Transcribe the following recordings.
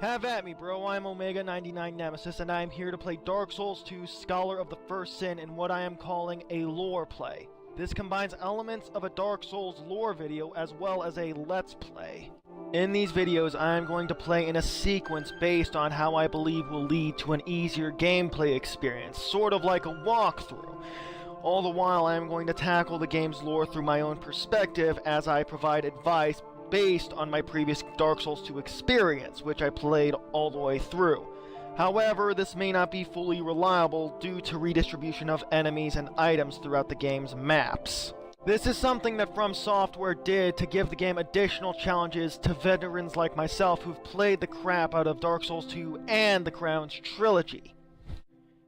Have at me, bro. I'm Omega99 Nemesis, and I am here to play Dark Souls 2 Scholar of the First Sin in what I am calling a lore play. This combines elements of a Dark Souls lore video as well as a Let's Play. In these videos, I am going to play in a sequence based on how I believe will lead to an easier gameplay experience, sort of like a walkthrough. All the while, I am going to tackle the game's lore through my own perspective as I provide advice based on my previous Dark Souls 2 experience, which I played all the way through. However, this may not be fully reliable due to redistribution of enemies and items throughout the game's maps. This is something that From Software did to give the game additional challenges to veterans like myself who've played the crap out of Dark Souls 2 and the Crowns trilogy.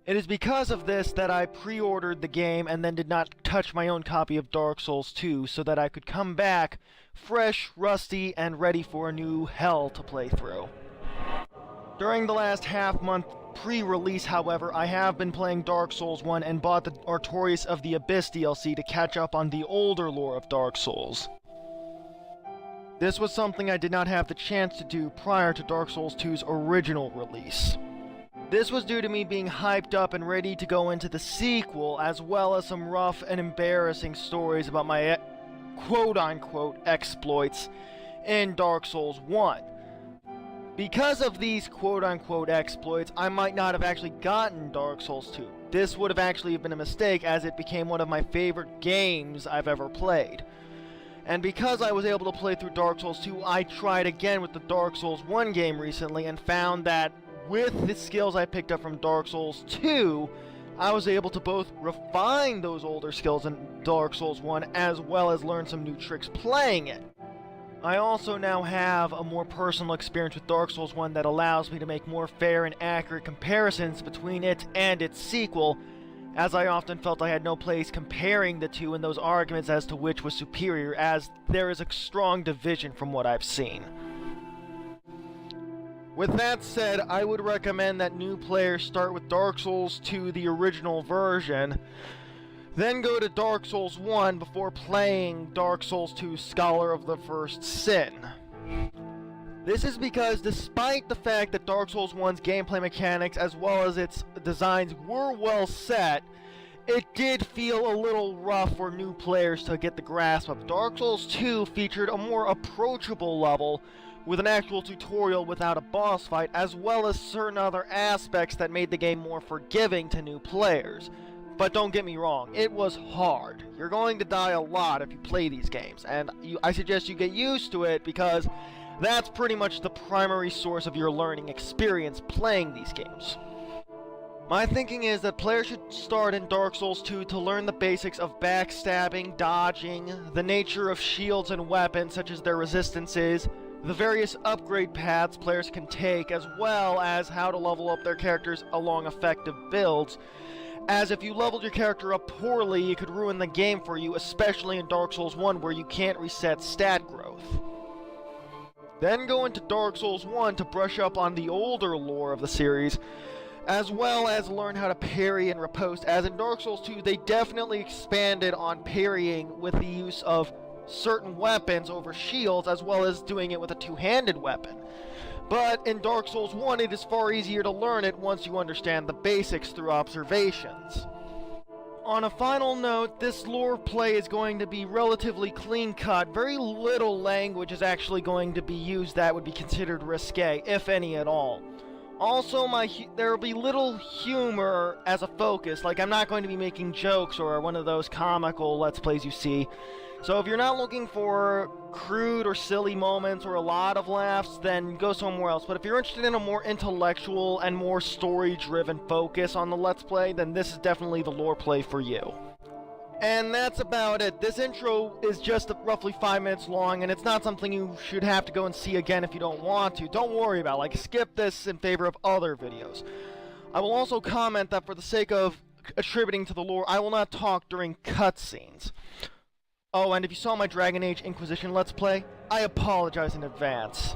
It is because of this that I pre-ordered the game and then did not touch my own copy of Dark Souls 2 so that I could come back fresh, rusty, and ready for a new hell to play through. During the last half-month pre-release, however, I have been playing Dark Souls 1 and bought the Artorias of the Abyss DLC to catch up on the older lore of Dark Souls. This was something I did not have the chance to do prior to Dark Souls 2's original release. This was due to me being hyped up and ready to go into the sequel, as well as some rough and embarrassing stories about my quote-unquote exploits in Dark Souls 1. Because of these quote-unquote exploits, I might not have actually gotten Dark Souls 2. This would have actually been a mistake, as it became one of my favorite games I've ever played. And because I was able to play through Dark Souls 2, I tried again with the Dark Souls 1 game recently and found that with the skills I picked up from Dark Souls 2, I was able to both refine those older skills in Dark Souls 1 as well as learn some new tricks playing it. I also now have a more personal experience with Dark Souls 1 that allows me to make more fair and accurate comparisons between it and its sequel, as I often felt I had no place comparing the two in those arguments as to which was superior, as there is a strong division from what I've seen. With that said, I would recommend that new players start with Dark Souls 2, the original version, then go to Dark Souls 1 before playing Dark Souls 2 Scholar of the First Sin. This is because despite the fact that Dark Souls 1's gameplay mechanics as well as its designs were well set, it did feel a little rough for new players to get the grasp of. Dark Souls 2 featured a more approachable level with an actual tutorial without a boss fight, as well as certain other aspects that made the game more forgiving to new players. But don't get me wrong, it was hard. You're going to die a lot if you play these games, and I suggest you get used to it because that's pretty much the primary source of your learning experience playing these games. My thinking is that players should start in Dark Souls 2 to learn the basics of backstabbing, dodging, the nature of shields and weapons such as their resistances, the various upgrade paths players can take, as well as how to level up their characters along effective builds, as if you leveled your character up poorly, it could ruin the game for you, especially in Dark Souls 1 where you can't reset stat growth. Then go into Dark Souls 1 to brush up on the older lore of the series, as well as learn how to parry and riposte, as in Dark Souls 2 they definitely expanded on parrying with the use of certain weapons over shields, as well as doing it with a two-handed weapon. But in Dark Souls 1, it is far easier to learn it once you understand the basics through observations. On a final note, this lore play is going to be relatively clean-cut. Very little language is actually going to be used that would be considered risque, if any at all. Also, there will be little humor as a focus, like I'm not going to be making jokes or one of those comical Let's Plays you see. So if you're not looking for crude or silly moments or a lot of laughs, then go somewhere else. But if you're interested in a more intellectual and more story-driven focus on the Let's Play, then this is definitely the lore play for you. And that's about it. This intro is just roughly 5 minutes long, and it's not something you should have to go and see again if you don't want to. Don't worry about it. Like, skip this in favor of other videos. I will also comment that for the sake of attributing to the lore, I will not talk during cutscenes. Oh, and if you saw my Dragon Age Inquisition Let's Play, I apologize in advance.